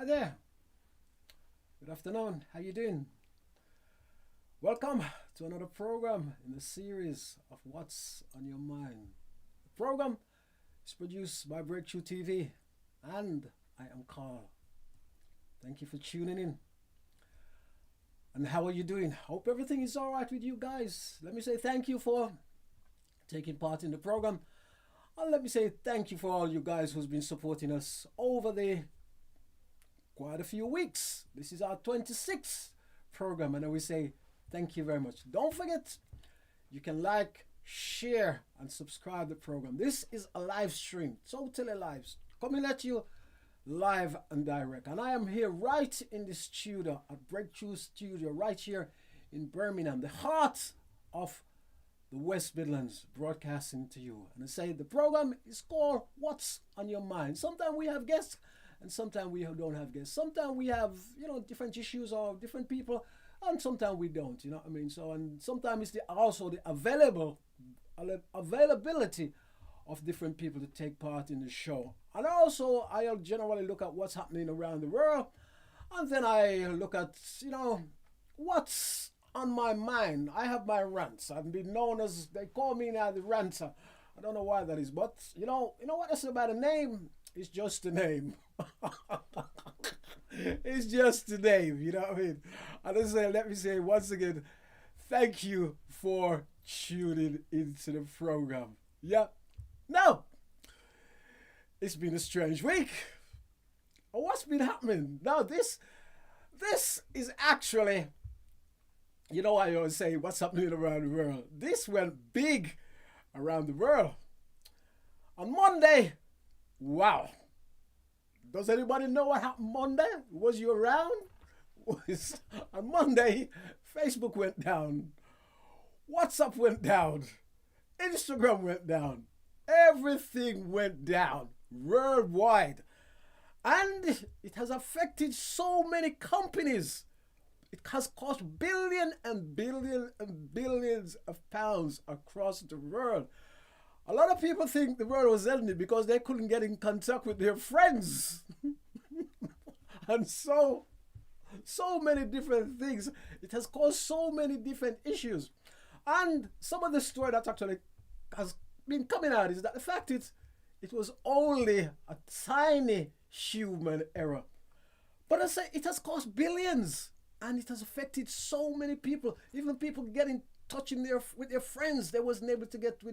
right there. Good afternoon. How you doing? Welcome to another program in the series of What's on Your Mind. The program is produced by Breakthrough TV, and I am Carl. Thank you for tuning in. And how are you doing? Hope everything is all right with you guys. Let me say thank you for taking part in the program. And let me say thank you for all you guys who's been supporting us over the quite a few weeks. This is our 26th program, and I will say thank you very much. Don't forget, you can like, share, and subscribe to the program. This is a live stream, totally live, coming at you live and direct. And I am here right in the studio at Breakthrough Studio, right here in Birmingham, the heart of the West Midlands, broadcasting to you. And I say the program is called What's on Your Mind. Sometimes we have guests, and sometimes we don't have guests. Sometimes we have, different issues or different people, and sometimes we don't, you know what I mean? So, and sometimes it's also the availability of different people to take part in the show. And also, I'll generally look at what's happening around the world, and then I look at, what's on my mind. I have my rants. I've been known as, they call me now the ranter. I don't know why that is, but you know what I say about a name? It's just a name. It's just a name, you know what I mean? And I say, let me say once again, thank you for tuning into the program. Yeah. Now, it's been a strange week. What's been happening? Now, this is actually, I always say what's happening around the world. This went big around the world. On Monday, wow. Does anybody know what happened Monday? Was you around? On Monday, Facebook went down. WhatsApp went down. Instagram went down. Everything went down worldwide. And it has affected so many companies. It has cost billions and billions and billions of pounds across the world. A lot of people think the world was ending because they couldn't get in contact with their friends. And so many different things. It has caused so many different issues. And some of the story that actually has been coming out is that the fact it was only a tiny human error. But I say it has cost billions, and it has affected so many people. Even people get in touch with their friends. They wasn't able to get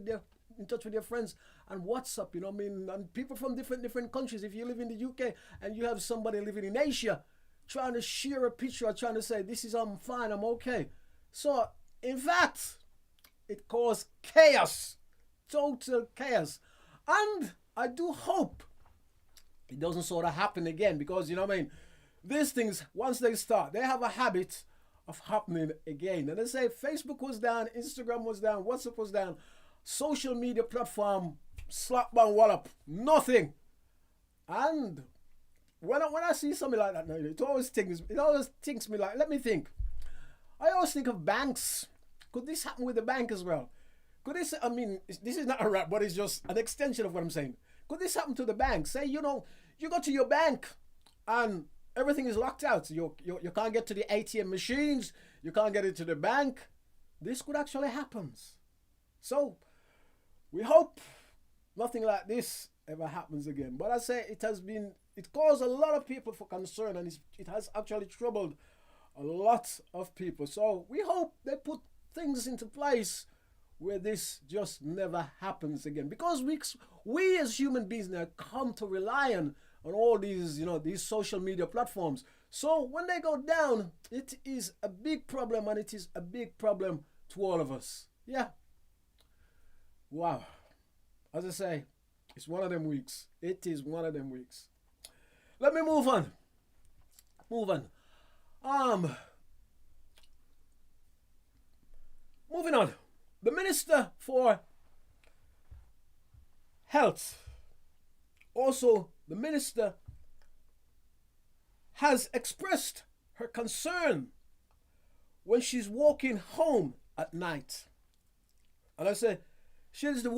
in touch with their friends and WhatsApp, and people from different countries. If you live in the UK and you have somebody living in Asia trying to share a picture or trying to say, I'm fine, I'm okay. So, in fact, it caused chaos, total chaos. And I do hope it doesn't sort of happen again because, these things, once they start, they have a habit of happening again. And they say Facebook was down, Instagram was down, WhatsApp was down, social media platform, slap bang wallop, nothing. And when I see something like that, it always thinks me like, let me think. I always think of banks. Could this happen with the bank as well? Could this, this is not a rap, but it's just an extension of what I'm saying. Could this happen to the bank? Say, you go to your bank and everything is locked out. You can't get to the ATM machines. You can't get into the bank. This could actually happen. So, we hope nothing like this ever happens again. But I say it caused a lot of people for concern, and it has actually troubled a lot of people. So, we hope they put things into place where this just never happens again. Because we as human beings now come to rely on all these, these social media platforms. So when they go down, it is a big problem, and it is a big problem to all of us. Yeah. Wow. As I say, it's one of them weeks. It is one of them weeks. Let me move on. Moving on. The Minister for Health, also the Minister, has expressed her concern when she's walking home at night. And I say, she is the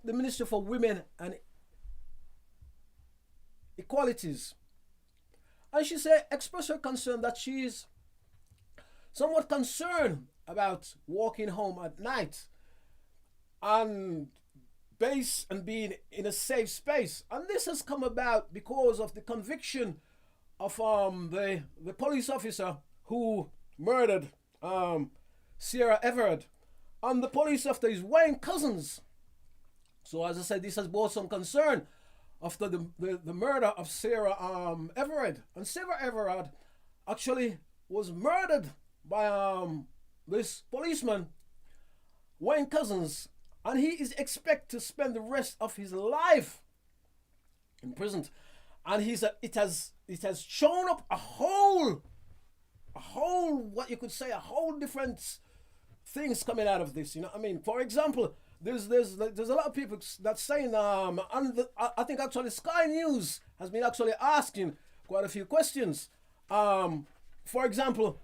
Minister for Women and Equalities. And she said, express her concern that she is somewhat concerned about walking home at night and base and being in a safe space. And this has come about because of the conviction of the police officer who murdered Sarah Everard. And the police officer is Wayne Cousins. So as I said, this has brought some concern after the murder of Sarah Everard. And Sarah Everard actually was murdered by this policeman, Wayne Cousins, and he is expected to spend the rest of his life in prison. And it has shown up a whole what you could say, a whole different things coming out of this. You know what I mean? For example, there's a lot of people that's saying I think actually Sky News has been actually asking quite a few questions. For example,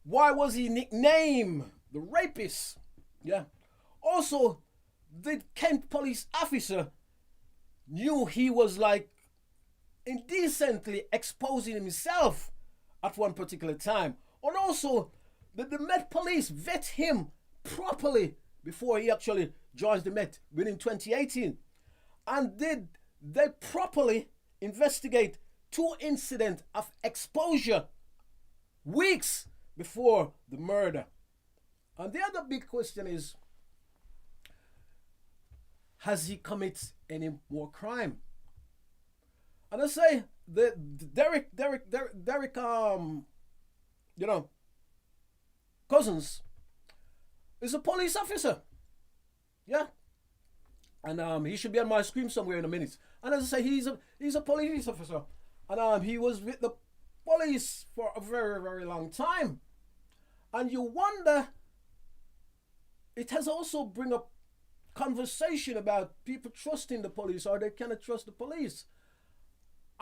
why was he nicknamed the rapist? Yeah. Also, the Kent police officer knew he was like indecently exposing himself at one particular time. And also, the Met Police vet him properly before he actually joins the Met within 2018. And did they properly investigate 2 incidents of exposure weeks before the murder? And the other big question is, has he committed any more crime? And I say the Derek Cousins is a police officer. Yeah. And he should be on my screen somewhere in a minute. And as I say, he's a police officer. And he was with the police for a very, very long time. And you wonder, it has also bring up conversation about people trusting the police, or they cannot trust the police.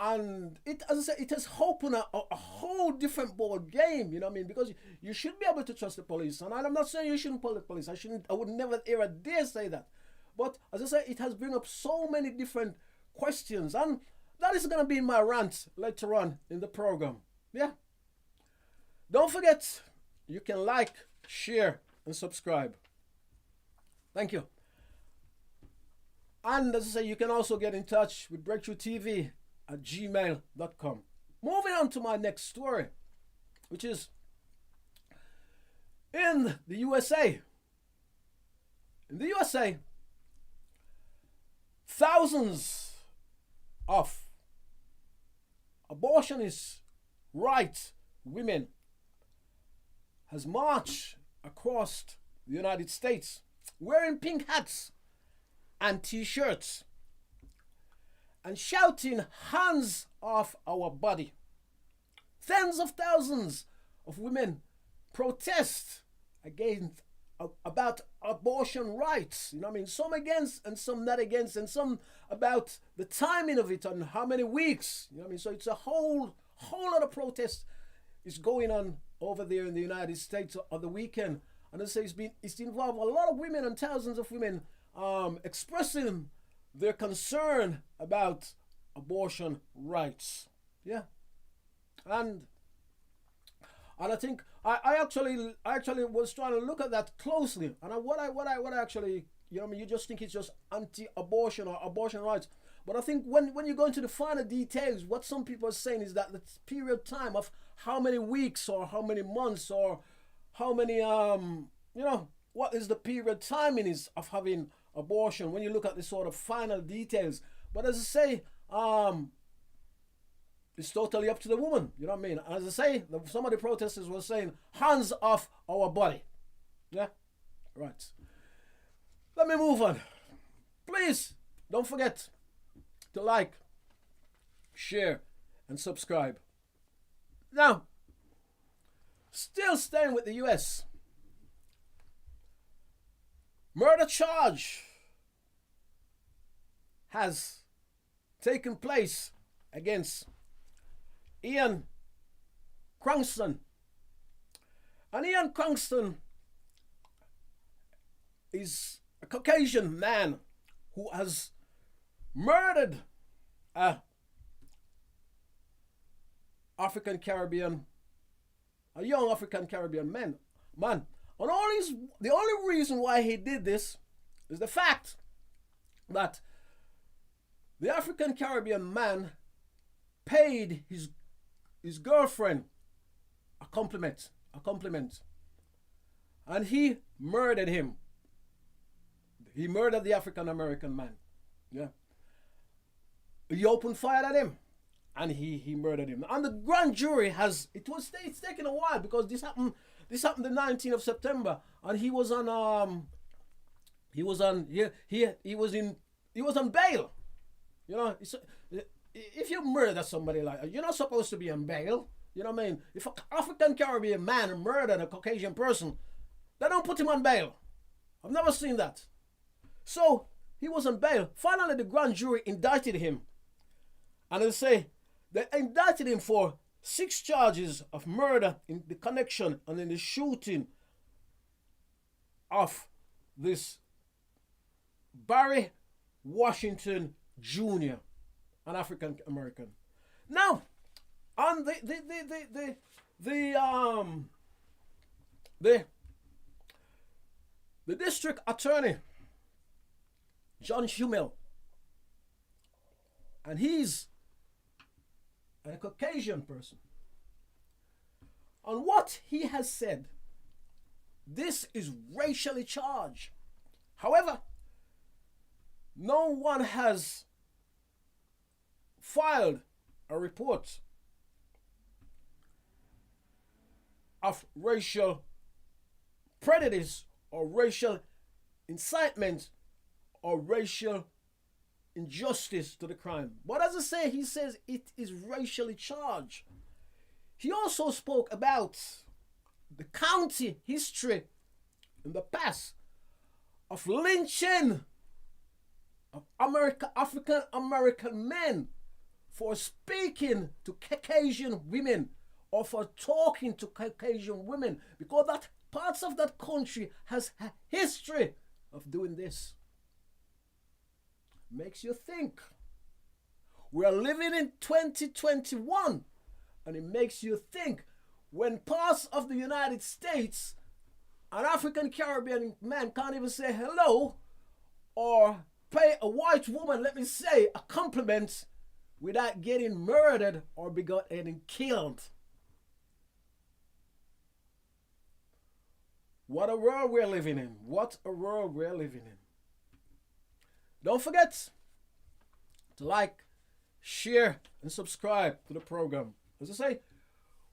And it, as I said, it has opened a whole different board game, you know what I mean? Because you should be able to trust the police. And I'm not saying you shouldn't call the police. I would never ever dare say that. But as I said, it has bring up so many different questions. And that is going to be in my rant later on in the program. Yeah. Don't forget, you can like, share, and subscribe. Thank you. And as I say, you can also get in touch with Breakthrough TV at gmail.com. Moving on to my next story, which is in the USA. In the USA, thousands of abortionist rights women has marched across the United States wearing pink hats and t-shirts and shouting, "Hands off our body." Tens of thousands of women protest against about abortion rights. You know what I mean? Some against and some not against, and some about the timing of it and how many weeks. You know what I mean? So it's a whole lot of protest is going on over there in the United States on the weekend. And I say it's involved a lot of women and thousands of women expressing their concern about abortion rights. Yeah. And I think I actually was trying to look at that closely. And what I actually, you know what I mean, you just think it's just anti-abortion or abortion rights. But I think when you go into the finer details, what some people are saying is that the period of time of how many weeks or how many months or how many what is the period timing is of having abortion when you look at the sort of final details. But as I say, it's totally up to the woman. You know what I mean? As I say, some of the protesters were saying, "Hands off our body." Yeah? Right. Let me move on. Please don't forget to like, share, and subscribe. Now, still staying with the US. Murder charge has taken place against Ian Cranston. And Ian Cranston is a Caucasian man who has murdered a African Caribbean, a young African Caribbean man. And the only reason why he did this is the fact that the African Caribbean man paid his girlfriend a compliment, and he murdered him. He murdered the African American man. Yeah. He opened fire at him, and he murdered him. And the grand jury it's taken a while because this happened the 19th of September, and he was on bail. You know, if you murder somebody like that, you're not supposed to be on bail. You know what I mean? If an African Caribbean man murdered a Caucasian person, they don't put him on bail. I've never seen that. So he was on bail. Finally, the grand jury indicted him. And they indicted him for 6 charges of murder in the connection and in the shooting of this Barry Washington Jr., an African American. Now, on the district attorney, John Hummel, and he's a Caucasian person. On what he has said, this is racially charged. However, no one has filed a report of racial prejudice or racial incitement or racial injustice to the crime. But as I say, he says it is racially charged. He also spoke about the county history in the past of lynching of African American men for speaking to Caucasian women or for talking to Caucasian women, because that parts of that country has a history of doing this. Makes you think. We are living in 2021, and it makes you think when parts of the United States, an African Caribbean man can't even say hello or pay a white woman, let me say, a compliment without getting murdered or getting killed. What a world we're living in. What a world we're living in. Don't forget to like, share, and subscribe to the program. As I say,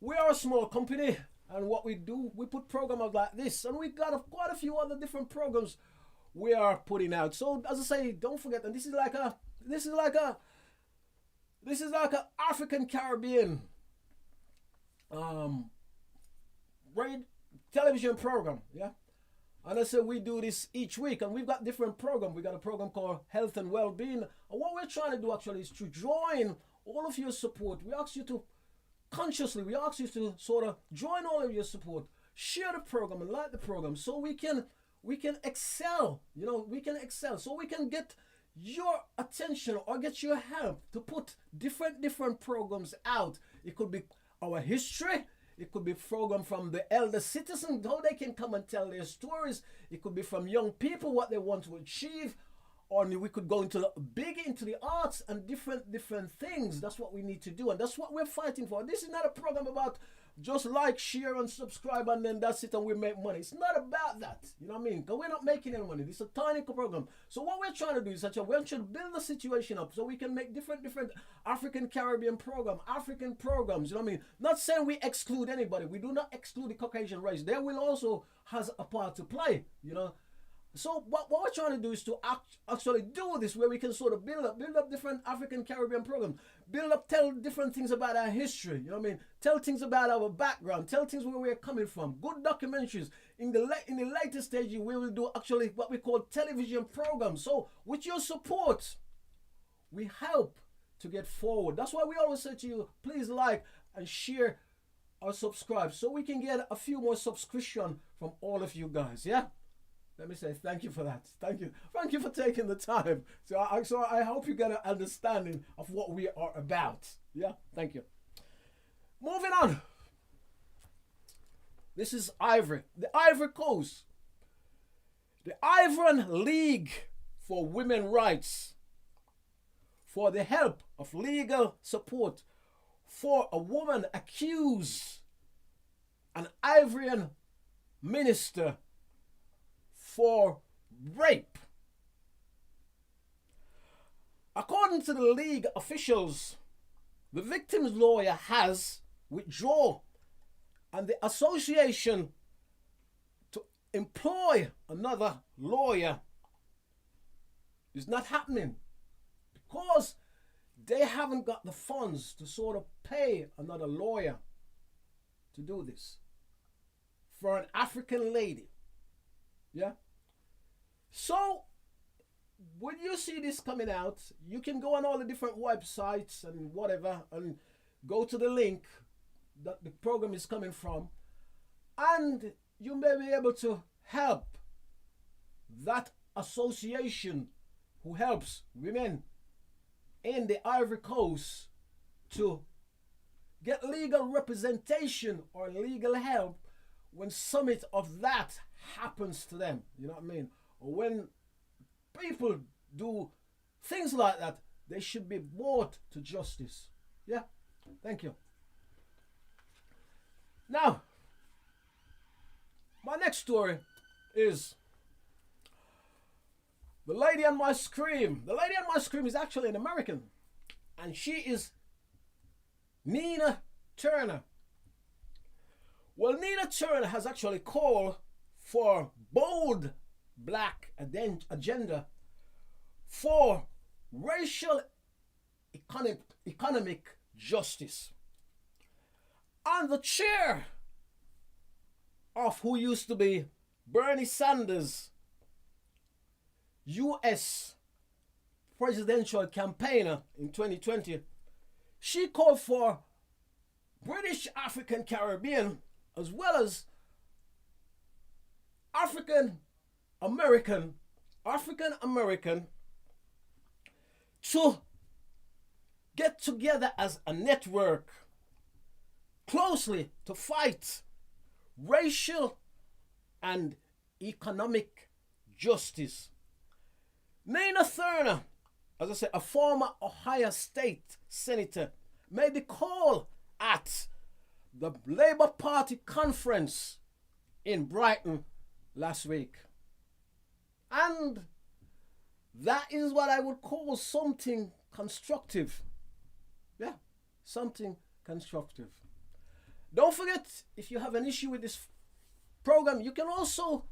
we are a small company, and what we do, we put programs like this, and we got quite a few other different programs we are putting out. So as I say, don't forget, and this is like a African Caribbean television program, yeah. And I said we do this each week, and we've got different programs. We got a program called Health and Wellbeing, and what we're trying to do actually is to join all of your support. We ask you to sort of join all of your support, share the program and like the program, so we can excel. You know, we can excel, so we can get your attention or get your help to put different programs out. It could be our history. It could be program from the elder citizens, how they can come and tell their stories. It could be from young people, what they want to achieve. Or we could go into the arts and different things. That's what we need to do, and that's what we're fighting for. This is not a program about just like, share, and subscribe, and then that's it, and we make money. It's not about that. You know what I mean? Because we're not making any money. This is a tiny program. So what we're trying to do is we're trying to build the situation up so we can make different African Caribbean African programs. You know what I mean? Not saying we exclude anybody. We do not exclude the Caucasian race. They will also has a part to play. You know. So what we're trying to do is to actually do this, where we can sort of build up different African Caribbean programs, tell different things about our history, you know what I mean? Tell things about our background, tell things where we're coming from, good documentaries. In the later stage, we will do actually what we call television programs. So with your support, we help to get forward. That's why we always say to you, please like and share or subscribe, so we can get a few more subscription from all of you guys, yeah? Let me say thank you for that. Thank you for taking the time. So I hope you get an understanding of what we are about. Yeah, thank you. Moving on. This is Ivory. The Ivory Coast. The Ivorian League for Women's Rights, for the help of legal support for a woman accused an Ivorian minister for rape. According to the league officials, the victim's lawyer has withdrawn, and the association to employ another lawyer is not happening because they haven't got the funds to sort of pay another lawyer to do this for an African lady. Yeah? So, when you see this coming out, you can go on all the different websites and whatever and go to the link that the program is coming from, and you may be able to help that association who helps women in the Ivory Coast to get legal representation or legal help when something of that happens to them. You know what I mean? Or when people do things like that, they should be brought to justice. Yeah? Thank you. Now, my next story is the lady on my screen. The lady on my screen is actually an American, and she is Nina Turner. Well, Nina Turner has actually called for bold black agenda for racial economic justice. And the chair of who used to be Bernie Sanders' U.S. presidential campaigner in 2020, she called for British African Caribbean as well as African American to get together as a network closely to fight racial and economic justice. Nina Turner, as I said, a former Ohio State senator, made the call at the Labour Party conference in Brighton last week. And that is what I would call something constructive. Yeah, something constructive. Don't forget, if you have an issue with this program, you can also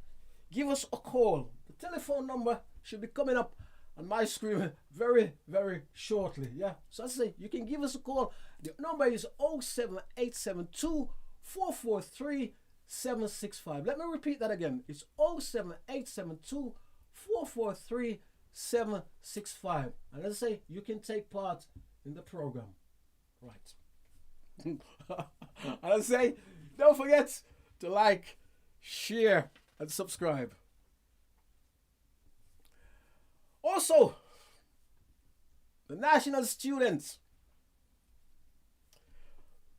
give us a call. The telephone number should be coming up on my screen very, very shortly. Yeah, so I say you can give us a call. The number is 07872 443 765. Let me repeat that again. It's 07872 443 765. And as I say, you can take part in the program. Right. And I say, don't forget to like, share, and subscribe. Also, the national students,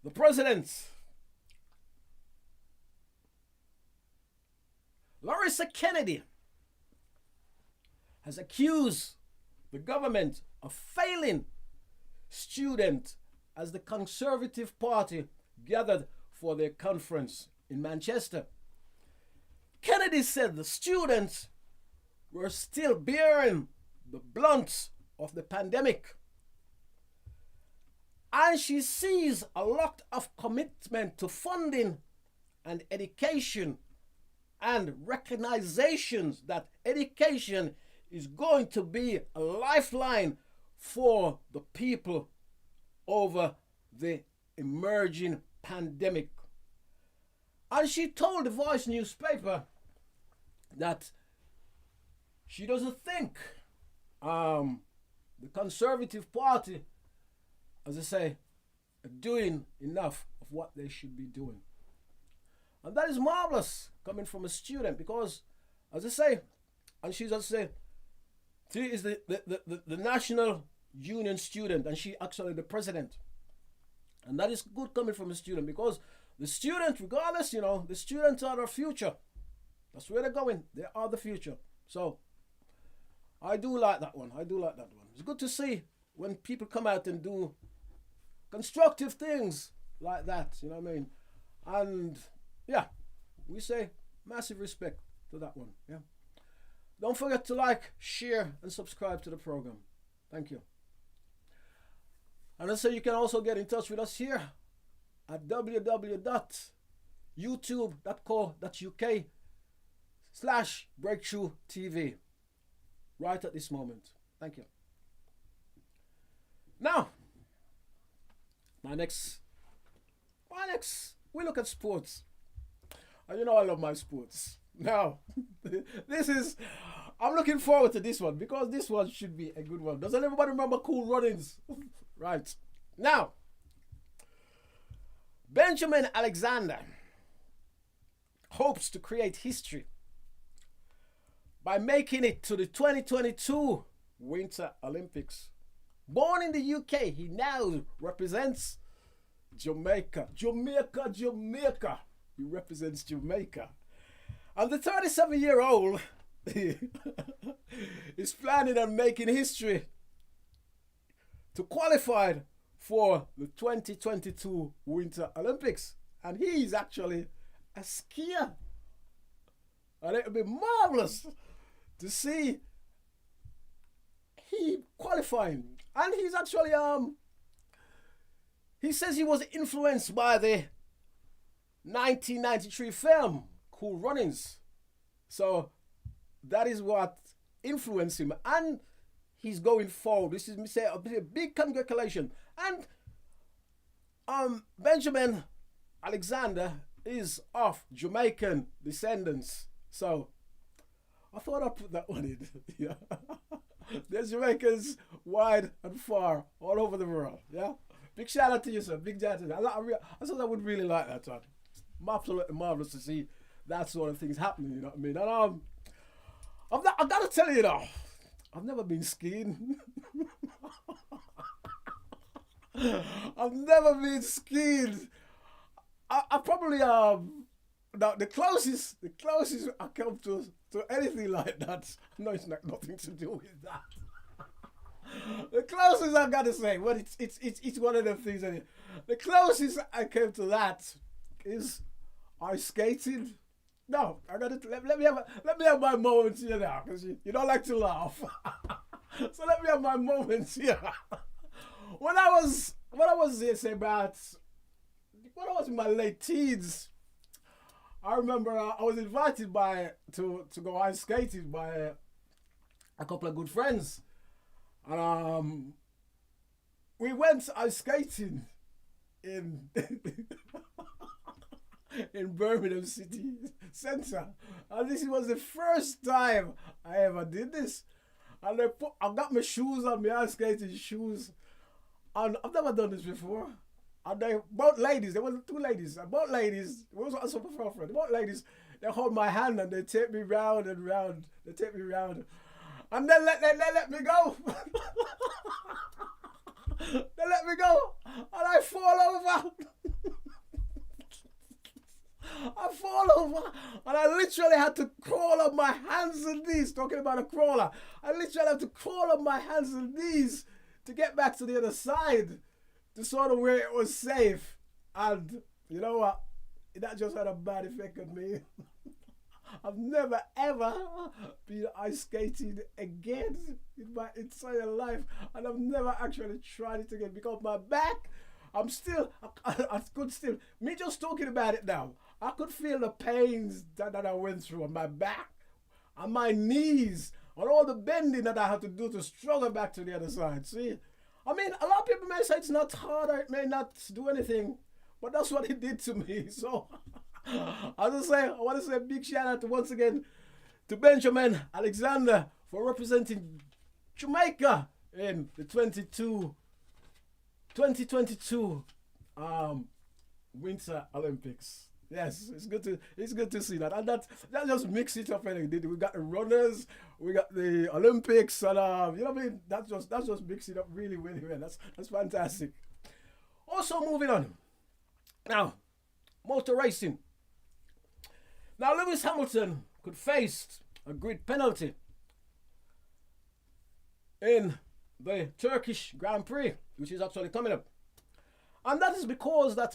the president, Larissa Kennedy, has accused the government of failing students as the Conservative Party gathered for their conference in Manchester. Kennedy said the students were still bearing the brunt of the pandemic, and she sees a lot of commitment to funding and education and recognitions that education is going to be a lifeline for the people over the emerging pandemic. And she told the Voice newspaper that she doesn't think the Conservative Party, as I say, are doing enough of what they should be doing. And that is marvelous coming from a student because, as I say, and she's, as I say, she is the National Union student, and she actually the president. And that is good coming from a student, because the student, regardless, the students are our future. That's where they're going. They are the future. So I do like that one. It's good to see when people come out and do constructive things like that. You know what I mean? And yeah, we say massive respect to that one. Yeah. Don't forget to like, share, and subscribe to the program. Thank you. And I say you can also get in touch with us here at www.youtube.co.uk/Breakthrough TV right at this moment. Thank you. Now, my next, we look at sports. And you know I love my sports. Now, I'm looking forward to this one, because this one should be a good one. Doesn't everybody remember Cool Runnings? Right. Now, Benjamin Alexander hopes to create history by making it to the 2022 Winter Olympics. Born in the UK, he now represents Jamaica. Jamaica. He represents Jamaica. And the 37-year-old is planning on making history to qualify for the 2022 Winter Olympics. And he's actually a skier. And it would be marvelous to see he qualifying. And he's actually, he says he was influenced by the 1993 film Cool Runnings. So that is what influenced him. And he's going forward. This is say a big congratulations. And Benjamin Alexander is of Jamaican descendants. So I thought I'd put that one in. Yeah. There's Jamaicans wide and far all over the world. Yeah. Big shout out to you, sir. Big shout out to you. I thought I would really like that one. Absolutely marvelous to see that sort of things happening. You know what I mean? And I gotta tell you though, I've never been skiing. I've never been skiing. I probably now the closest I come to anything like that. No, it's not nothing to do with that. The closest I gotta say, well, it's one of them things. The closest I came to that is ice skating. No, I gotta let me have my moments here now, because you don't like to laugh. So let me have my moments here. When I was say about when I was in my late teens, I remember I was invited to go ice skating by a couple of good friends, and we went ice skating in in Birmingham City Centre, and this was the first time I ever did this. And I got my shoes on, my ice skating shoes, and I've never done this before. And both ladies, there were two ladies, both ladies, it was also a girlfriend, both ladies, they hold my hand and they take me round and round, and then let me go. They let me go, and I fall over. And I literally had to crawl on my hands and knees. Talking about a crawler, I literally had to crawl on my hands and knees to get back to the other side, to sort of where it was safe. And you know what? That just had a bad effect on me. I've never ever been ice skating again in my entire life, and I've never actually tried it again because my back, I could still, me just talking about it now, I could feel the pains that I went through on my back, on my knees, on all the bending that I had to do to struggle back to the other side. See, I mean, a lot of people may say it's not hard or it may not do anything, but that's what it did to me. So, I want to say a big shout out once again to Benjamin Alexander for representing Jamaica in the 2022 Winter Olympics. Yes, it's good to see that, and that just mix it up. And we got the runners, we got the Olympics, and you know what I mean. That just mix it up really, really well. That's fantastic. Also moving on. Now, motor racing. Now, Lewis Hamilton could face a grid penalty in the Turkish Grand Prix, which is actually coming up. And that is because that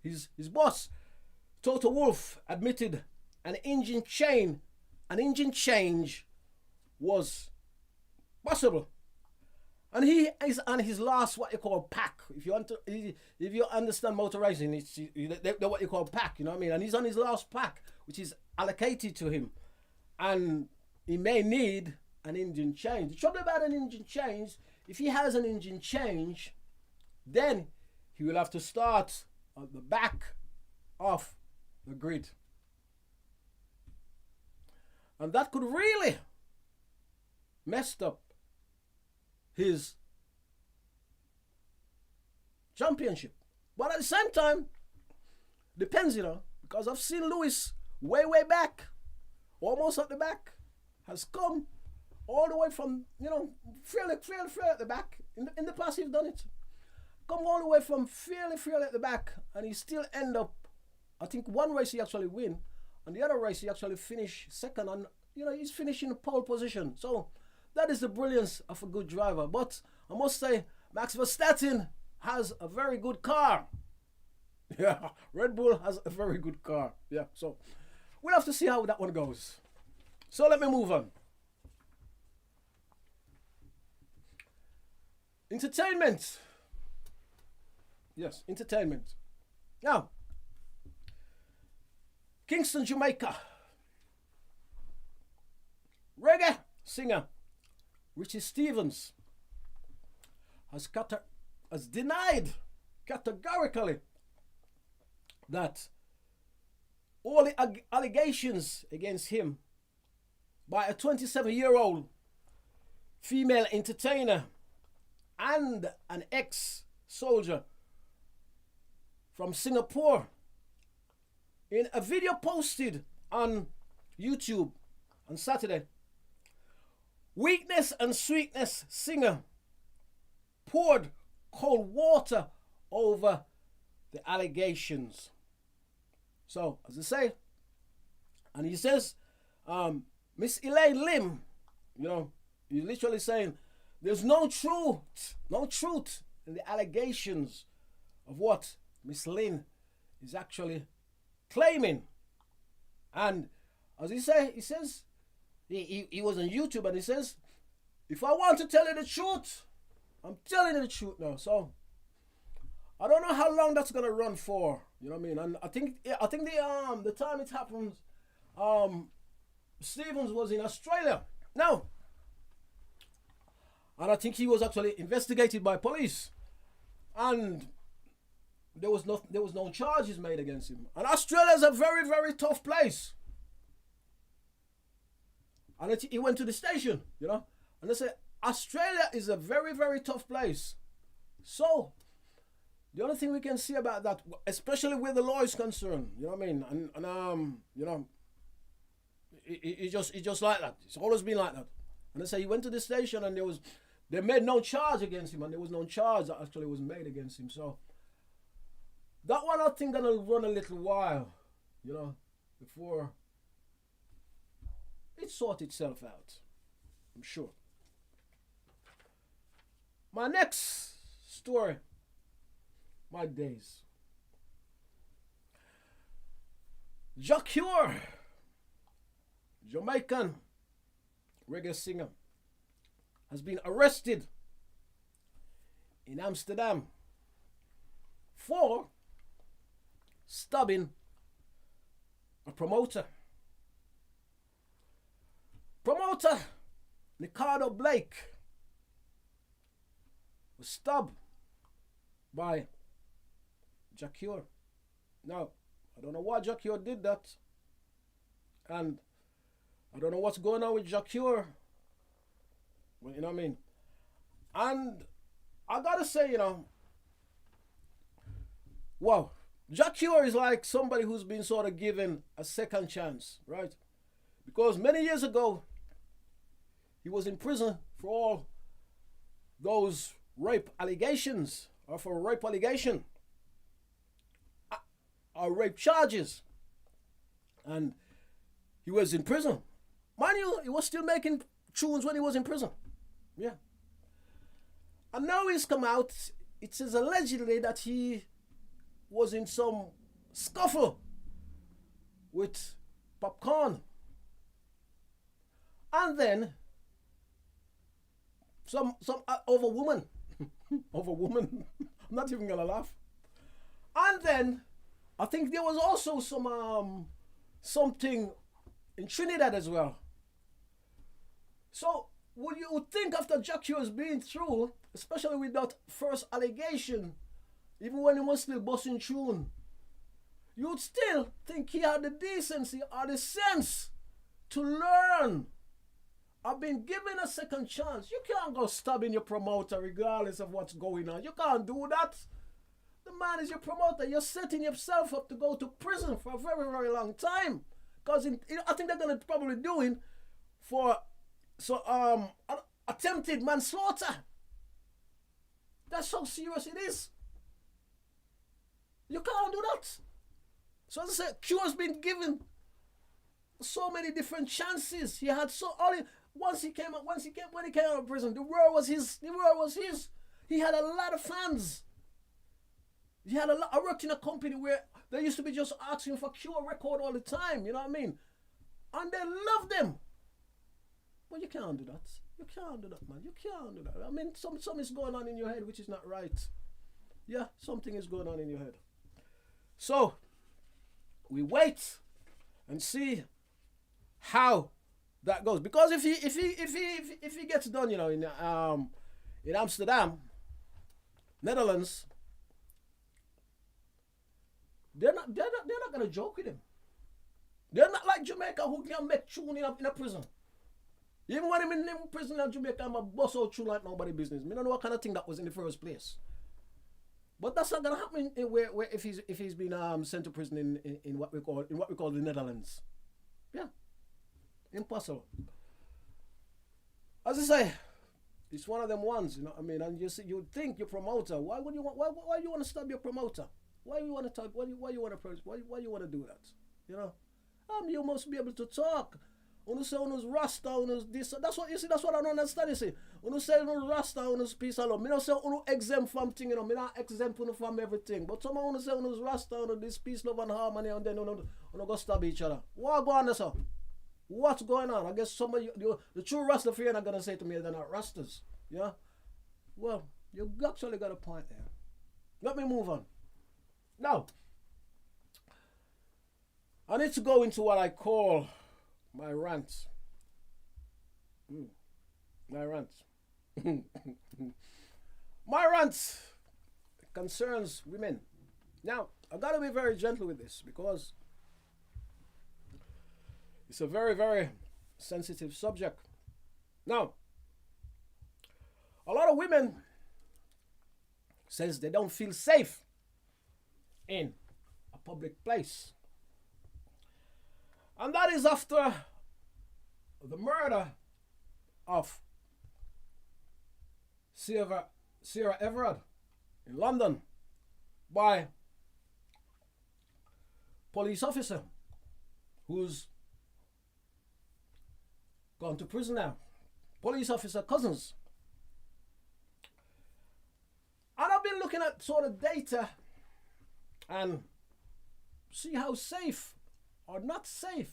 his boss, Toto Wolff, admitted an engine change was possible. And he is on his last, what you call, pack. If you understand motor racing, it's they're what you call pack, you know what I mean? And he's on his last pack, which is allocated to him. And he may need an engine change. The trouble about an engine change, if he has an engine change, then he will have to start at the back of the grid. And that could really mess up his championship. But at the same time, depends, you know, because I've seen Lewis way back, almost at the back, has come all the way from, you know, fairly at the back. In the past, he's done it. Come all the way from fairly at the back, and he still end up, I think one race he actually win, and the other race he actually finish second, and, you know, he's finishing pole position. So that is the brilliance of a good driver. But I must say, Max Verstappen has a very good car. Yeah, Red Bull has a very good car. Yeah, so we'll have to see how that one goes. So let me move on. Entertainment. Yes, entertainment. Now, Kingston, Jamaica. Reggae singer Richie Stephens has denied categorically that all the allegations against him by a 27-year-old female entertainer and an ex-soldier from Singapore, in a video posted on YouTube on Saturday, Weakness and Sweetness singer poured cold water over the allegations. So, as I say, and he says, Miss Elaine Lim, you know, he's literally saying there's no truth in the allegations of what Miss Lynn is actually claiming. And as he says, he was on YouTube, and he says, if I want to tell you the truth, I'm telling you the truth now. So I don't know how long that's gonna run for. You know what I mean? And I think the time it happens, Stevens was in Australia now, and I think he was actually investigated by police, and there was no charges made against him. And Australia is a very tough place. And he went to the station, you know, and they said Australia is a very tough place. So the only thing we can see about that, especially where the law is concerned, you know what I mean, and you know, it just like that. It's always been like that. And they say he went to the station, and they made no charge against him, and there was no charge that actually was made against him. So that one, I think, gonna run a little while, you know, before it sort itself out, I'm sure. My next story, my days. Jacure, Jamaican reggae singer, has been arrested in Amsterdam for stabbing a promoter. Promoter Ricardo Blake was stabbed by Jacure. Now, I don't know why Jacure did that, and I don't know what's going on with Jacure. Well, you know what I mean? And I gotta say, you know, wow, Jacure is like somebody who's been sort of given a second chance, right? Because many years ago, he was in prison for all those rape allegations or for rape allegation or rape charges. And he was in prison. Mind you, he was still making tunes when he was in prison. Yeah. And now he's come out. It says allegedly that he was in some scuffle with Popcorn. And then some over woman. Over woman. I'm not even gonna laugh. And then I think there was also some something in Trinidad as well. So would you think after Jackie was being through, especially with that first allegation, even when he was still busting tune, you'd still think he had the decency or the sense to learn. I've been given a second chance. You can't go stabbing your promoter regardless of what's going on. You can't do that. The man is your promoter. You're setting yourself up to go to prison for a very, very long time. Because I think they're going to probably do it for attempted manslaughter. That's how serious it is. You can't do that. So as I said, Q has been given so many different chances. He had when he came out of prison, the world was his. He had a lot of fans. I worked in a company where they used to be just asking for Q record all the time, you know what I mean? And they loved them. But you can't do that. You can't do that, man. You can't do that. I mean, something is going on in your head which is not right. Yeah, something is going on in your head. So we wait and see how that goes. Because if he gets done, you know, in Amsterdam, Netherlands, they're not gonna joke with him. They're not like Jamaica who can make tune in a prison. Even when I'm in prison in Jamaica, I'm a boss out tune like nobody business. I don't know what kind of thing that was in the first place. But that's not gonna happen where if he's been sent to prison in what we call the Netherlands. Yeah, impossible. As I say, it's one of them ones, you know what I mean. And you think your promoter, why you want to stab your promoter? Why you want to talk? Why you want to do that? You know, you must be able to talk. When you say on Rasta, on this, that's what you see. That's what I don't understand. You see, when you say on Rasta, on peace alone, me not say on exempt from thing, you know, me not exempt from everything. But someone want to say on Rasta, on this peace, love and harmony, and then on go stab each other. What going on, sir? What's going on? I guess some of you, the true Rasta fear, are gonna say to me they're not Rastas. Yeah. Well, you actually got a point there. Let me move on. Now, I need to go into what I call my rant. My rant. My rant concerns women. Now, I've got to be very gentle with this because it's a very, very sensitive subject. Now, a lot of women says they don't feel safe in a public place. And that is after the murder of Sarah Everard in London by police officer who's gone to prison now. Police officer Cousins. And I've been looking at sort of data and see how safe or not safe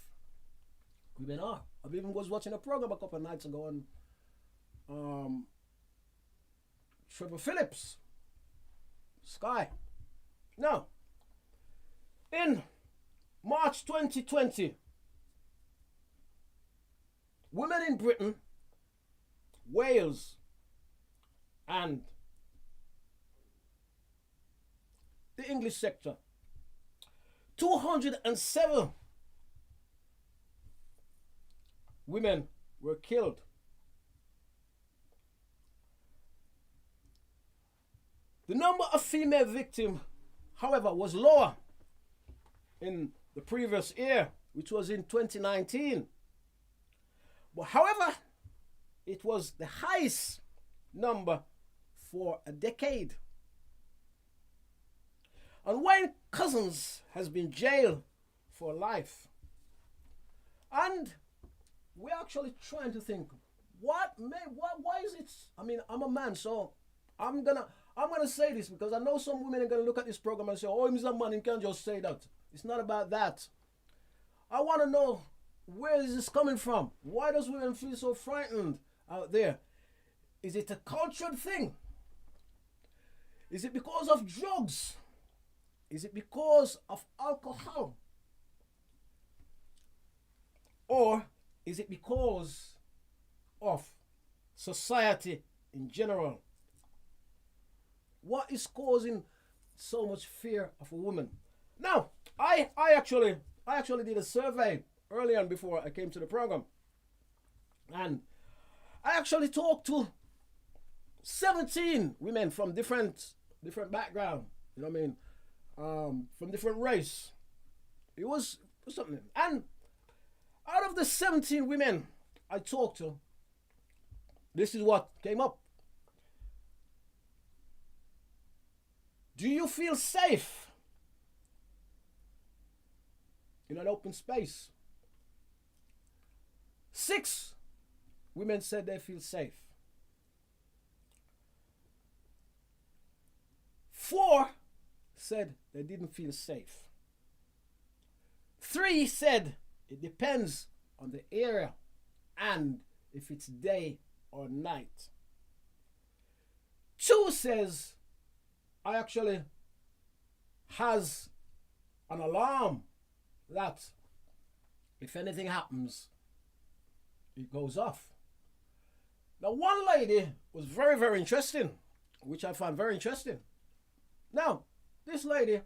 women are. I even was watching a program a couple of nights ago on Trevor Phillips, Sky. Now, in March 2020, women in Britain, Wales, and the English sector, 207 women were killed. The number of female victims, however, was lower in the previous year, which was in 2019. But however, it was the highest number for a decade. cousins has been jailed for life. And we're actually trying to think, why is it? I mean, I'm a man, so I'm gonna say this because I know some women are gonna look at this program and say, "Oh, he's a man, he can't just say that." It's not about that. I want to know, where is this coming from? Why does women feel so frightened out there? Is it a cultural thing? Is it because of drugs? Is it because of alcohol? Or is it because of society in general? What is causing so much fear of a woman? Now, I actually did a survey early on before I came to the program. And I actually talked to 17 women from different background, you know what I mean? From different race. It was something. And out of the 17 women I talked to, this is what came up. Do you feel safe in an open space? 6 women said they feel safe. 4 said they didn't feel safe. 3 said it depends on the area and if it's day or night. 2 says I actually has an alarm that if anything happens, it goes off. Now, one lady was very, very interesting, which I found very interesting. Now, this lady,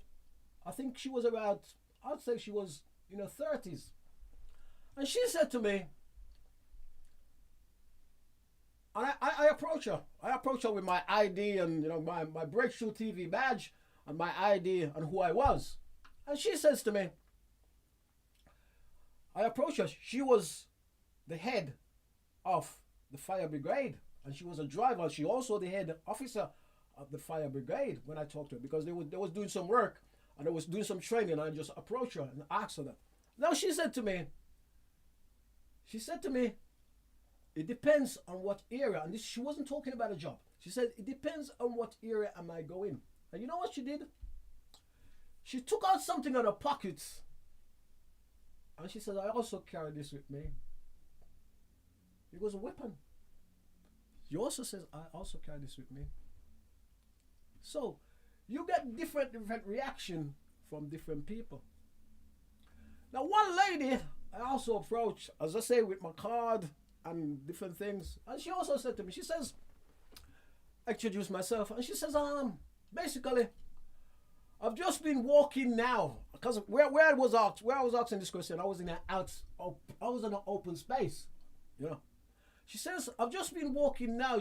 I think she was about, I'd say she was in her 30s. And she said to me, and I approach her. I approach her with my ID and my Breakthrough TV badge and my ID and who I was. And she says to me, I approach her. She was the head of the fire brigade, and she was a driver. She also the head officer of the fire brigade when I talked to her, because they was doing some work and they was doing some training, and I just approached her and asked her that. Now she said to me, it depends on what area, and she wasn't talking about a job. She said, it depends on what area am I going. And you know what she did? She took out something out of her pockets, and she said, I also carry this with me. It was a weapon. She also says, I also carry this with me. So, you get different reaction from different people. Now, one lady I also approached, as I say, with my card and different things. And she also said to me, she says, I introduced myself, and she says, basically, I've just been walking now, because where I was asking this question, I was in an open space, She says, I've just been walking now,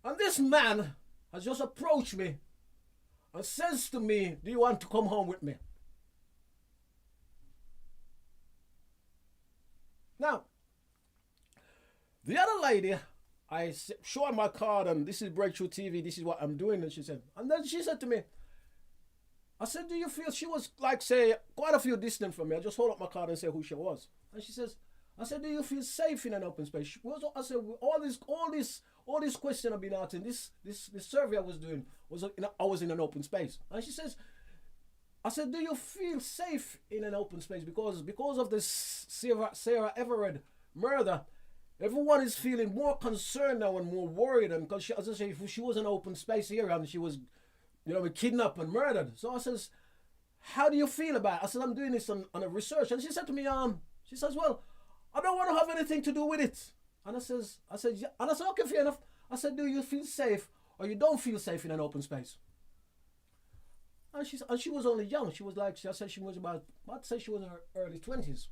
and this man has just approached me and says to me, do you want to come home with me? Now, the other lady, I show her my card, and this is Breakthrough TV, this is what I'm doing, and then she said to me, I said, do you feel, she was like, say, quite a few distance from me. I just hold up my card and say who she was. And she says, I said, do you feel safe in an open space? I said, all this question I've been asking, this survey I was doing, I was in an open space. And she says, I said, do you feel safe in an open space? Because of this Sarah Everett murder, everyone is feeling more concerned now and more worried. And because as I say, she was in an open space here and she was, kidnapped and murdered. So I says, how do you feel about it? I said, I'm doing this on a research. And she said to me, she says, well, I don't want to have anything to do with it. And I said, yeah. And I said, okay, fair enough. I said, do you feel safe or you don't feel safe in an open space? And she was only young. She was like, I said she was about, I'd say she was in her early 20s.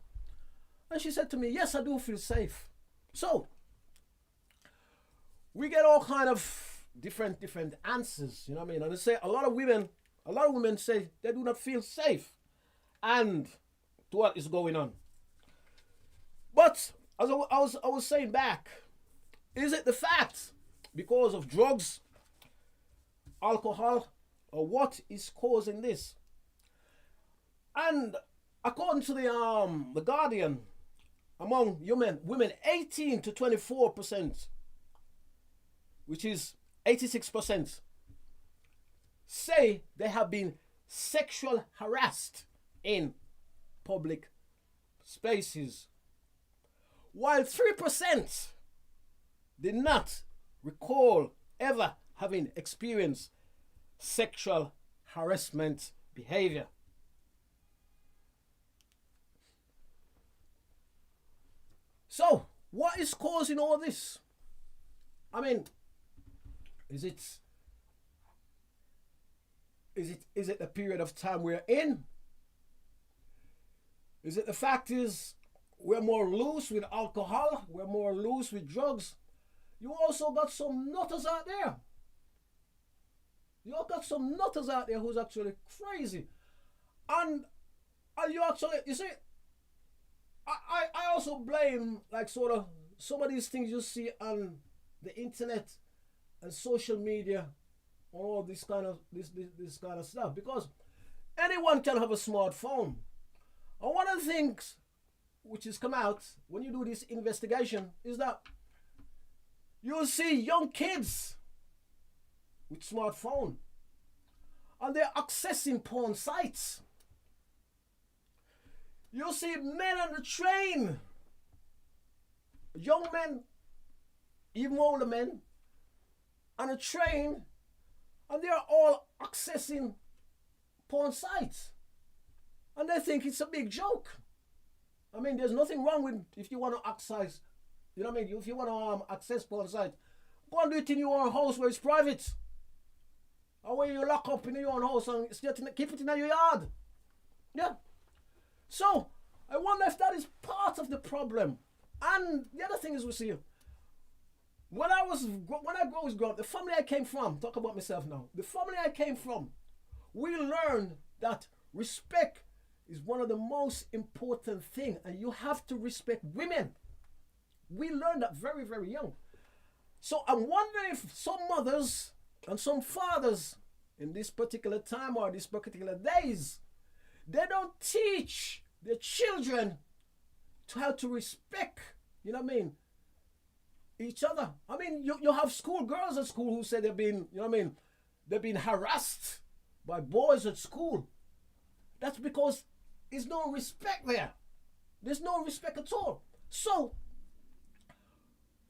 And she said to me, yes, I do feel safe. So, we get all kind of different answers, you know what I mean? And I say a lot of women say they do not feel safe and to what is going on. But as I was saying back, is it the fact because of drugs, alcohol, or what is causing this. And according to the Guardian, among women 18 to 24%, which is 86%, say they have been sexual harassed in public spaces, while 3% did not recall ever having experienced sexual harassment behavior. So, what is causing all this? I mean, is it the period of time we're in? Is it the fact is we're more loose with alcohol? We're more loose with drugs? You also got some nutters out there. You got some nutters out there who's actually crazy. And you actually, you see, I also blame like sort of some of these things you see on the internet and social media, all this kind of this kind of stuff, because anyone can have a smartphone. And one of the things which has come out when you do this investigation is that you'll see young kids with smartphone and they're accessing porn sites. You'll see men on the train, young men, even older men, on a train, and they're all accessing porn sites. And they think it's a big joke. I mean, there's nothing wrong with if you want to access, you know what I mean? If you want to access porn sites, go and do it in your own house where it's private. Or where you lock up in your own house and keep it in your yard. Yeah. So, I wonder if that is part of the problem. And the other thing is we see, when I was growing up, the family I came from, talk about myself now, the family I came from, we learned that respect is one of the most important things, and you have to respect women. We learned that very, very young. So I'm wondering if some mothers and some fathers in this particular time or these particular days, they don't teach their children to how to respect, you know what I mean, each other. I mean, you have school girls at school who say they've been, you know what I mean, they've been harassed by boys at school. That's because there's no respect there. There's no respect at all. So,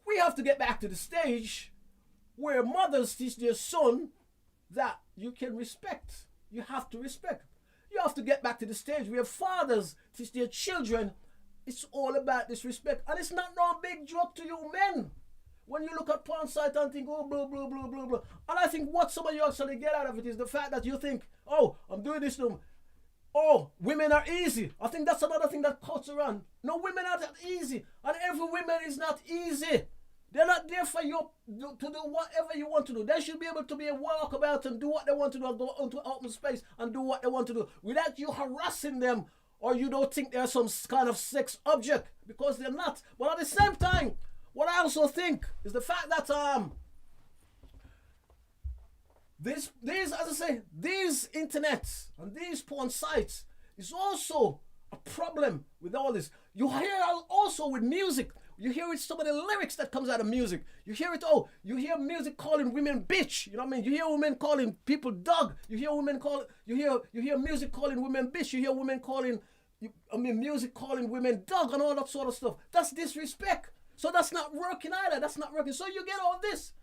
we have to get back to the stage where mothers teach their son that you can respect. You have to respect. You have to get back to the stage where fathers teach their children it's all about this respect. And it's not no big joke to you men. When you look at porn site and think, oh, blah, blah, blah, blah, blah. And I think what some of you actually get out of it is the fact that you think, oh, I'm doing this to oh, women are easy. I think that's another thing that cuts around. No, women are not easy. And every woman is not easy. They're not there for you to do whatever you want to do. They should be able to be a walkabout and do what they want to do and go into open space and do what they want to do without you harassing them or you don't think they're some kind of sex object, because they're not. But at the same time, what I also think is the fact that these as I say, these internets and these porn sites is also a problem with all this. You hear also with music. You hear it, some of the lyrics that comes out of music. You hear it, you hear music calling women bitch. You know what I mean? You hear women calling people dog. You hear music calling women bitch. You hear women calling, music calling women dog and all that sort of stuff. That's disrespect. So that's not working either. That's not working. So you get all this.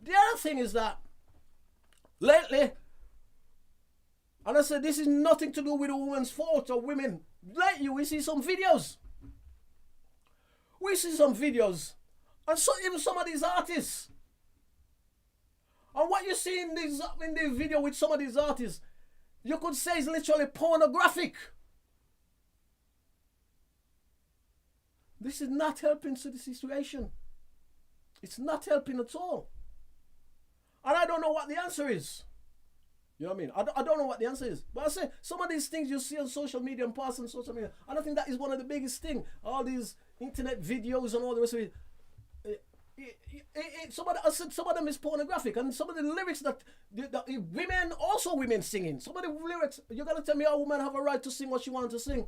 The other thing is that lately, and I said this is nothing to do with a woman's fault or women. Lately we see some videos. And so even some of these artists. And what you see in the video with some of these artists, you could say is literally pornographic. This is not helping to the situation. It's not helping at all. And I don't know what the answer is. You know what I mean? I don't know what the answer is. But I say, some of these things you see on social media and pass on social media, I don't think that is one of the biggest things. All these internet videos and all the rest of it. I said some of them is pornographic, and some of the lyrics that the women singing. Some of the lyrics, you're gonna tell me a woman have a right to sing what she wants to sing,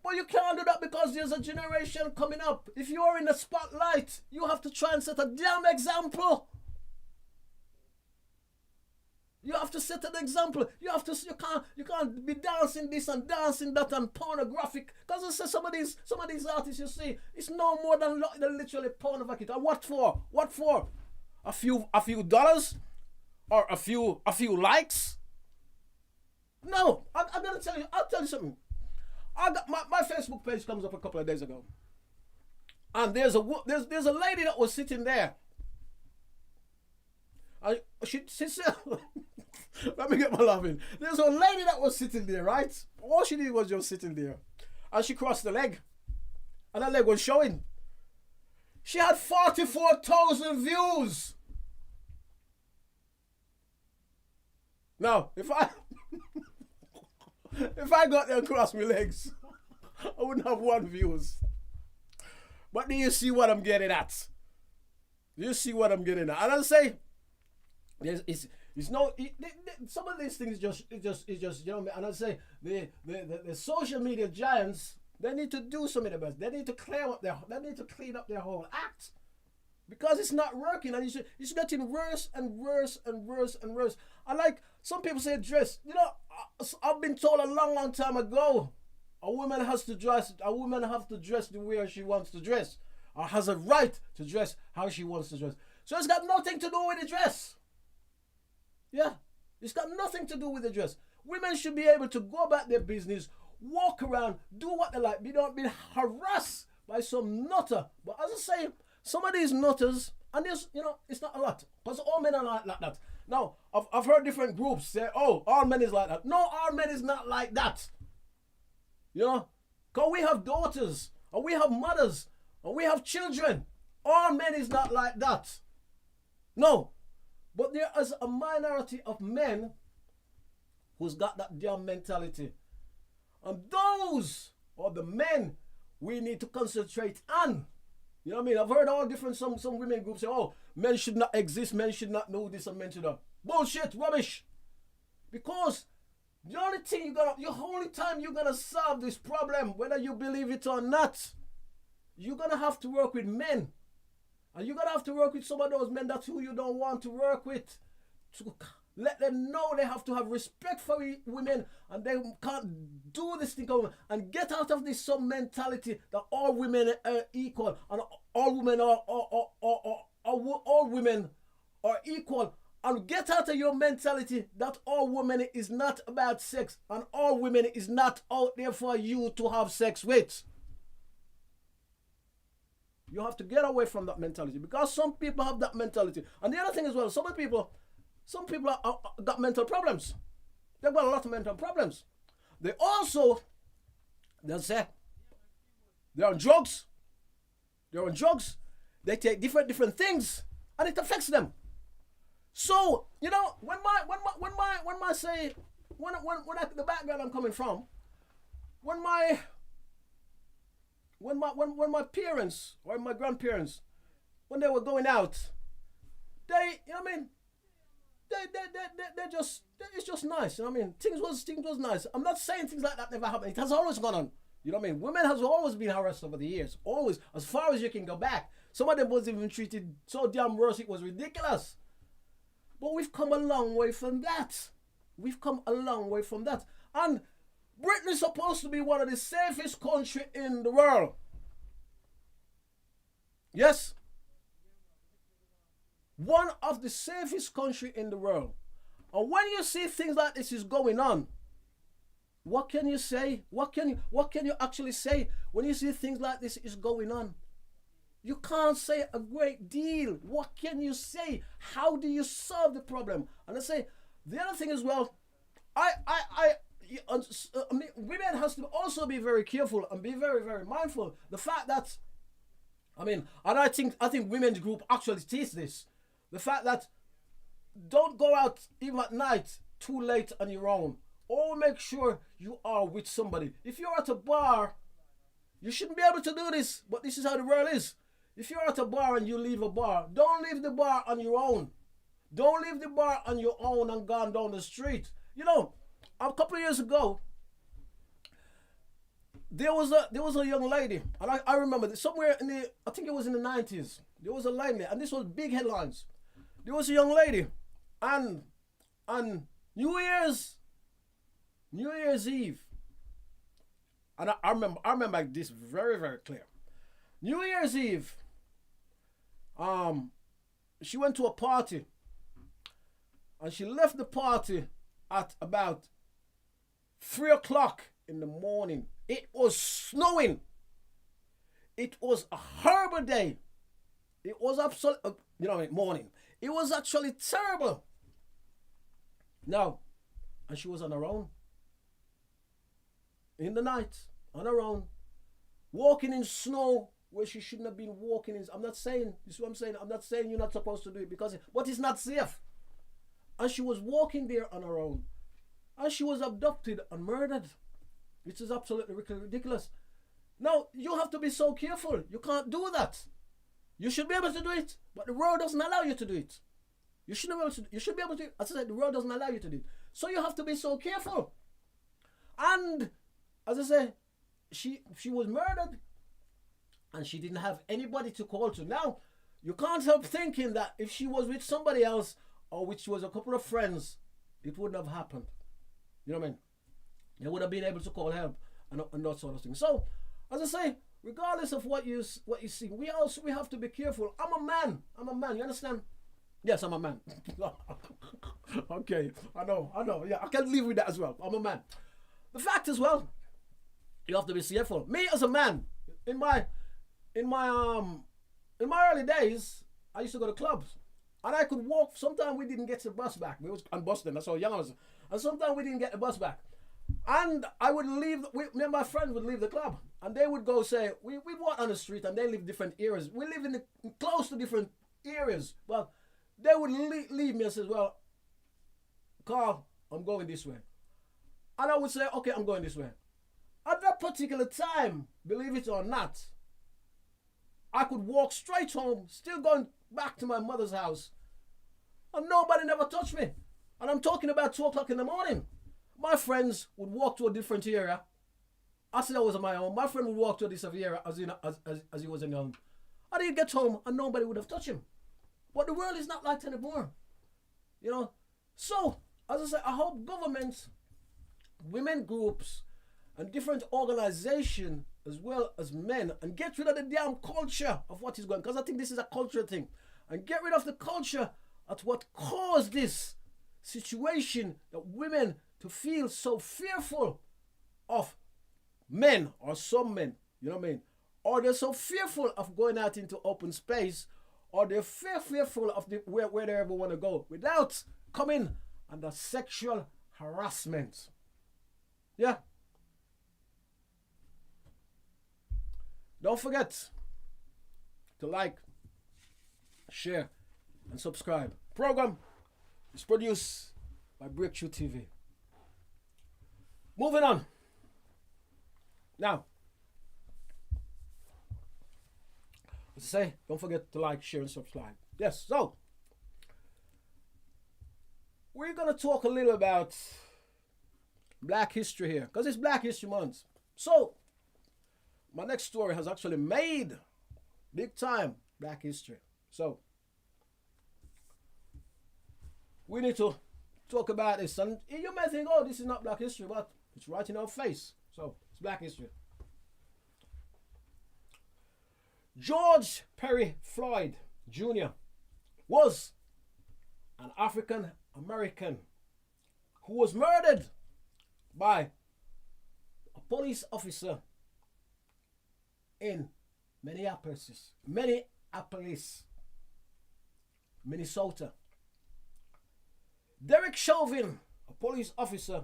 but you can't do that because there's a generation coming up. If you're in the spotlight, you have to try and set a damn example. You have to set an example. You can't be dancing this and dancing that and pornographic. Because I say some of these artists you see, it's no more than literally pornographic. And what for? What for? A few dollars, or a few likes? No, I'm gonna tell you. I'll tell you something. I got my Facebook page comes up a couple of days ago, and there's a lady that was sitting there. She said, let me get my laugh in. There's a lady that was sitting there, right? All she did was just sitting there. And she crossed the leg. And her leg was showing. She had 44,000 views. Now, if I got there and crossed my legs, I wouldn't have 1 views. But do you see what I'm getting at? Do you see what I'm getting at? And I say, some of these things just you know, and I say the social media giants, they need to do something about it. They need to clean up their whole act, because it's not working, and it's getting worse and worse and worse and worse. I like some people say dress. You know, I've been told a long time ago, a woman has to dress the way she wants to dress, or has a right to dress how she wants to dress. So it's got nothing to do with the dress. Yeah, it's got nothing to do with the dress. Women should be able to go about their business, walk around, do what they like. They don't be harassed by some nutter. But as I say, some of these nutters, and there's, you know, it's not a lot, because all men are not like that. Now, I've heard different groups say, oh, all men is like that. No, all men is not like that. You know, because we have daughters, and we have mothers, and we have children. All men is not like that. No. But there is a minority of men who's got that damn mentality. And those are the men we need to concentrate on. You know what I mean? I've heard all different, some women groups say, oh, men should not exist, men should not know this, and men should not. Bullshit, rubbish. Because the only time you're gonna solve this problem, whether you believe it or not, you're gonna have to work with men. And you're going to have to work with some of those men that's who you don't want to work with. To let them know they have to have respect for women, and they can't do this thing, and get out of this some mentality that all women are equal, and all women all women are equal. And get out of your mentality that all women is not about sex, and all women is not out there for you to have sex with. You have to get away from that mentality, because some people have that mentality. And the other thing as well, some people got mental problems. They've got a lot of mental problems. They'll say they're on drugs. They take different things, and it affects them. So, you know, when the background I'm coming from, when my parents or my grandparents, when they were going out, they, you know what I mean, it's just nice, you know what I mean? Things was nice. I'm not saying things like that never happened. It has always gone on. You know what I mean? Women has always been harassed over the years. Always, as far as you can go back. Some of them was even treated so damn worse, it was ridiculous. But we've come a long way from that. And Britain's supposed to be one of the safest countries in the world. Yes? One of the safest countries in the world. And when you see things like this is going on, what can you say? What can you actually say when you see things like this is going on? You can't say a great deal. What can you say? How do you solve the problem? And I say, the other thing as well, women has to also be very careful and be very, very mindful. The fact that, and I think women's group actually teach this. The fact that don't go out even at night too late on your own. Or make sure you are with somebody. If you're at a bar, you shouldn't be able to do this, but this is how the world is. If you're at a bar and you leave a bar, don't leave the bar on your own. Don't leave the bar on your own and gone down the street. You know, a couple of years ago, there was a young lady, and I remember that somewhere in the, I think it was in the 90s, there was a lady, and this was big headlines. There was a young lady, and on New Year's Eve, and I remember this very, very clear. New Year's Eve, she went to a party, and she left the party at about 3 o'clock in the morning. It was snowing. It was a horrible day. It was absolutely, morning. It was actually terrible. Now, and she was on her own. In the night, on her own, walking in snow where she shouldn't have been walking in. I'm not saying, you see what I'm saying? I'm not saying you're not supposed to do it, but it's not safe. And she was walking there on her own. And she was abducted and murdered. Which is absolutely ridiculous. Now, you have to be so careful. You can't do that. You should be able to do it, but the world doesn't allow you to do it. You should be able to, as I said, the world doesn't allow you to do it. So you have to be so careful. And, as I say, she was murdered, and she didn't have anybody to call to. Now, you can't help thinking that if she was with somebody else, or which was a couple of friends, it wouldn't have happened. You know what I mean? They would have been able to call help and that sort of thing. So, as I say, regardless of what you see, we have to be careful. I'm a man. You understand? Yes, I'm a man. Okay, I know. Yeah, I can live with that as well. I'm a man. The fact as well, you have to be careful. Me as a man, in my early days, I used to go to clubs, and I could walk. Sometimes we didn't get the bus back. We was on Boston. That's how young I was. And sometimes we didn't get the bus back. And I would leave, me and my friends would leave the club, and they would go say, we'd walk on the street, and they live different areas. We live in close to different areas. Well, they would leave me and say, well, Carl, I'm going this way. And I would say, okay, I'm going this way. At that particular time, believe it or not, I could walk straight home, still going back to my mother's house, and nobody never touched me. And I'm talking about 2 o'clock in the morning. My friends would walk to a different area. I said I was on my own. My friend would walk to a different area as he was in young. And he'd get home and nobody would have touched him. But the world is not like that anymore. You know? So, as I said, I hope governments, women groups, and different organizations, as well as men, and get rid of the damn culture of what is going on. Because I think this is a cultural thing. And get rid of the culture at what caused this situation that women to feel so fearful of men, or some men, you know what I mean? Or they're so fearful of going out into open space, or they're fearful of where they ever want to go without coming under sexual harassment. Yeah. Don't forget to like, share, and subscribe. Program is produced by Breakthrough TV. Moving on. Now, as I say, don't forget to like, share, and subscribe. Yes, so we're going to talk a little about Black history here, because it's Black History Month. So, my next story has actually made big time Black history. So, we need to talk about this. And you may think, oh, this is not Black history, but it's right in our face. So, it's Black history. George Perry Floyd Jr. was an African American who was murdered by a police officer in Minneapolis, Minnesota. Derek Chauvin, a police officer,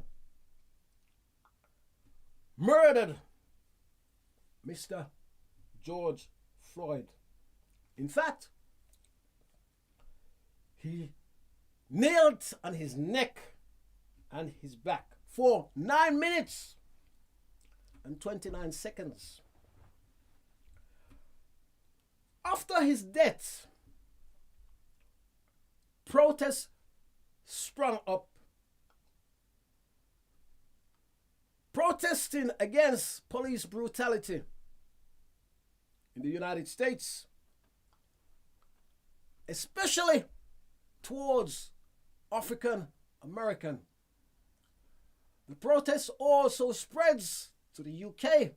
murdered Mr. George Floyd. In fact, he knelt on his neck and his back for 9 minutes and 29 seconds. After his death, protests sprung up, protesting against police brutality in the United States, especially towards African American. The protest also spreads to the UK,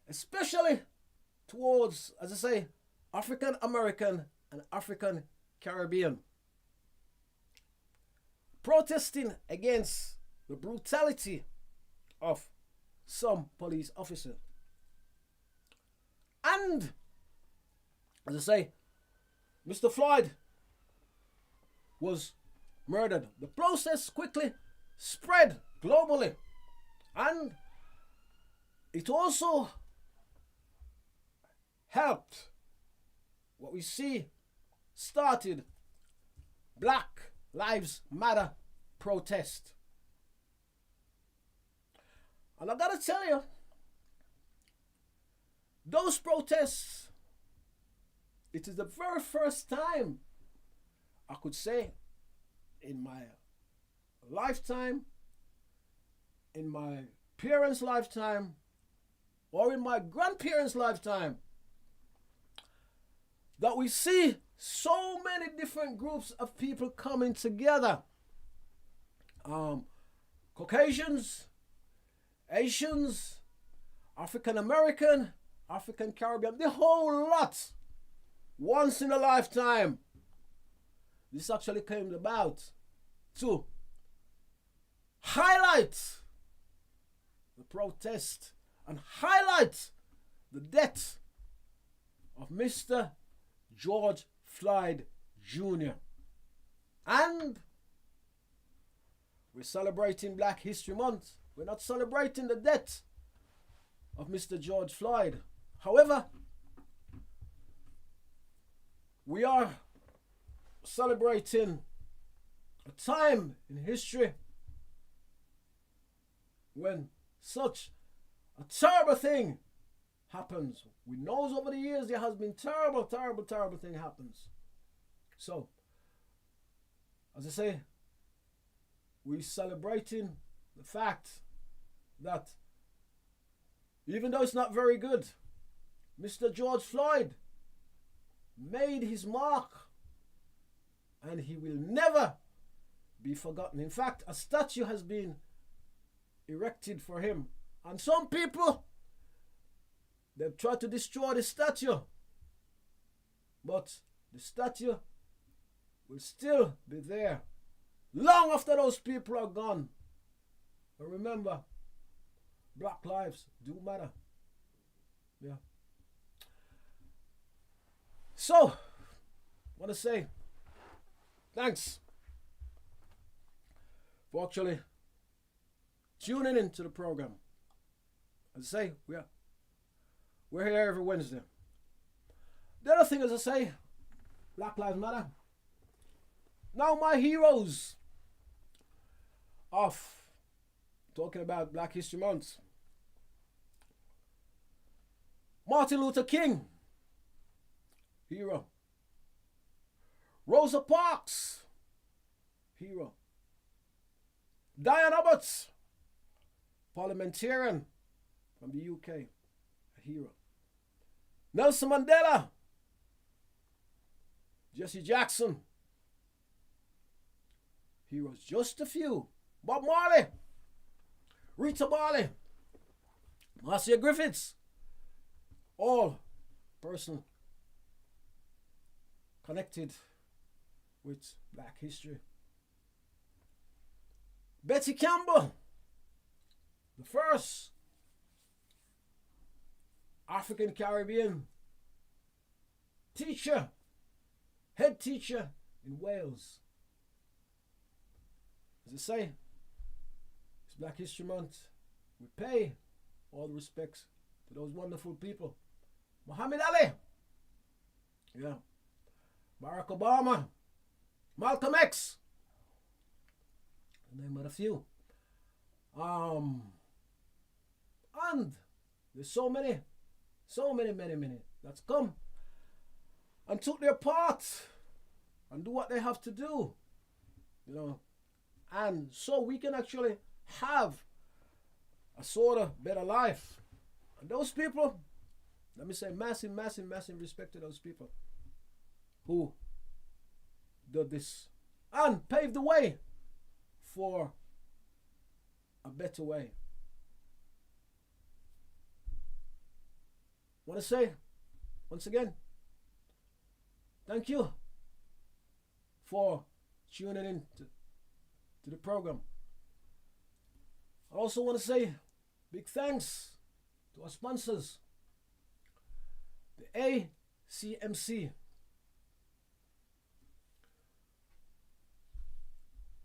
especially towards, as I say, African American and African Caribbean. Protesting against the brutality of some police officers. And, as I say, Mr. Floyd was murdered. The process quickly spread globally, and it also helped what we see started Black Lives Matter protest. And I gotta tell you, those protests, it is the very first time I could say in my lifetime, in my parents' lifetime, or in my grandparents' lifetime, that we see so many different groups of people coming together. Caucasians, Asians, African American, African Caribbean, the whole lot. Once in a lifetime. This actually came about to highlight the protest and highlight the death of Mr. George Floyd Jr. And we're celebrating Black History Month. We're not celebrating the death of Mr. George Floyd. However, we are celebrating a time in history when such a terrible thing happens. We know over the years there has been terrible thing happens. So, as I say, we're celebrating the fact that even though it's not very good, Mr. George Floyd made his mark and he will never be forgotten. In fact, a statue has been erected for him. And some people, they've tried to destroy the statue. But the statue will still be there long after those people are gone. But remember, Black lives do matter. Yeah. So, I want to say thanks for actually tuning into the program. As I say, we're here every Wednesday. The other thing, as I say, Black Lives Matter. Now my heroes of talking about Black History Month. Martin Luther King, hero. Rosa Parks, hero. Diane Abbott, parliamentarian from the UK, a hero. Nelson Mandela, Jesse Jackson, heroes, just a few. Bob Marley, Rita Marley, Marcia Griffiths, all person connected with Black history. Betty Campbell, the first African Caribbean teacher, head teacher in Wales. As I say, it's Black History Month. We pay all the respects to those wonderful people. Muhammad Ali, yeah, Barack Obama, Malcolm X, to name but a few. And there's so many that's come and took their part and do what they have to do, you know. And so we can actually have a sort of better life. And those people, let me say massive, massive, massive respect to those people who did this and paved the way for a better way. I want to say, once again, thank you for tuning in to the program. I also want to say big thanks to our sponsors, the ACMC.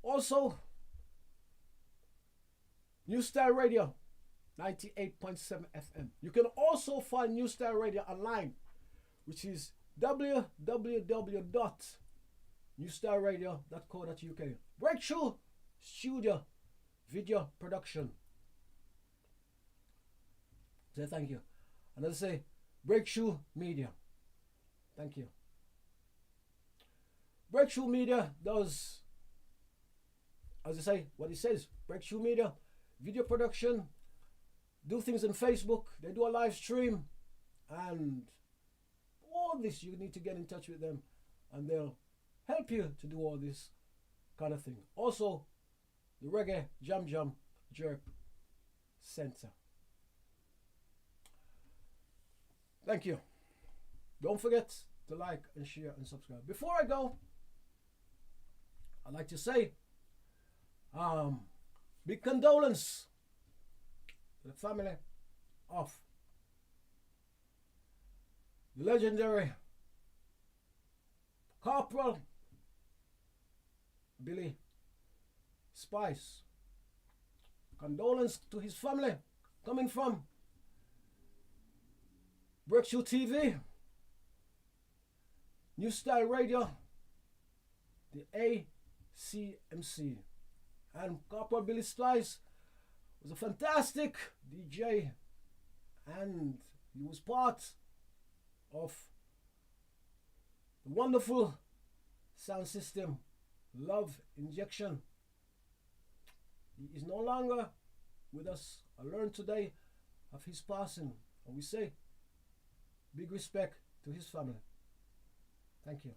Also, New Style Radio, 98.7 FM. You can also find New Style Radio online, which is www.newstyleradio.co.uk. Breakthrough Studio Video Production. Say thank you. And I say Breakthrough Media. Thank you. Breakthrough Media does, as I say, what it says. Breakthrough Media, video production, do things on Facebook. They do a live stream, and all this, you need to get in touch with them, and they'll help you to do all this kind of thing. Also, the Reggae Jam Jam Jerk Center. Thank you. Don't forget to like and share and subscribe. Before I go, I'd like to say big condolence to the family of the legendary Corporal Billy Spice. Condolence to his family coming from Breakthrough TV, New Style Radio, the ACMC. And Corporal Billy Spice was a fantastic DJ, and he was part of the wonderful sound system Love Injection. He is no longer with us. I learned today of his passing, and we say big respect to his family. Thank you.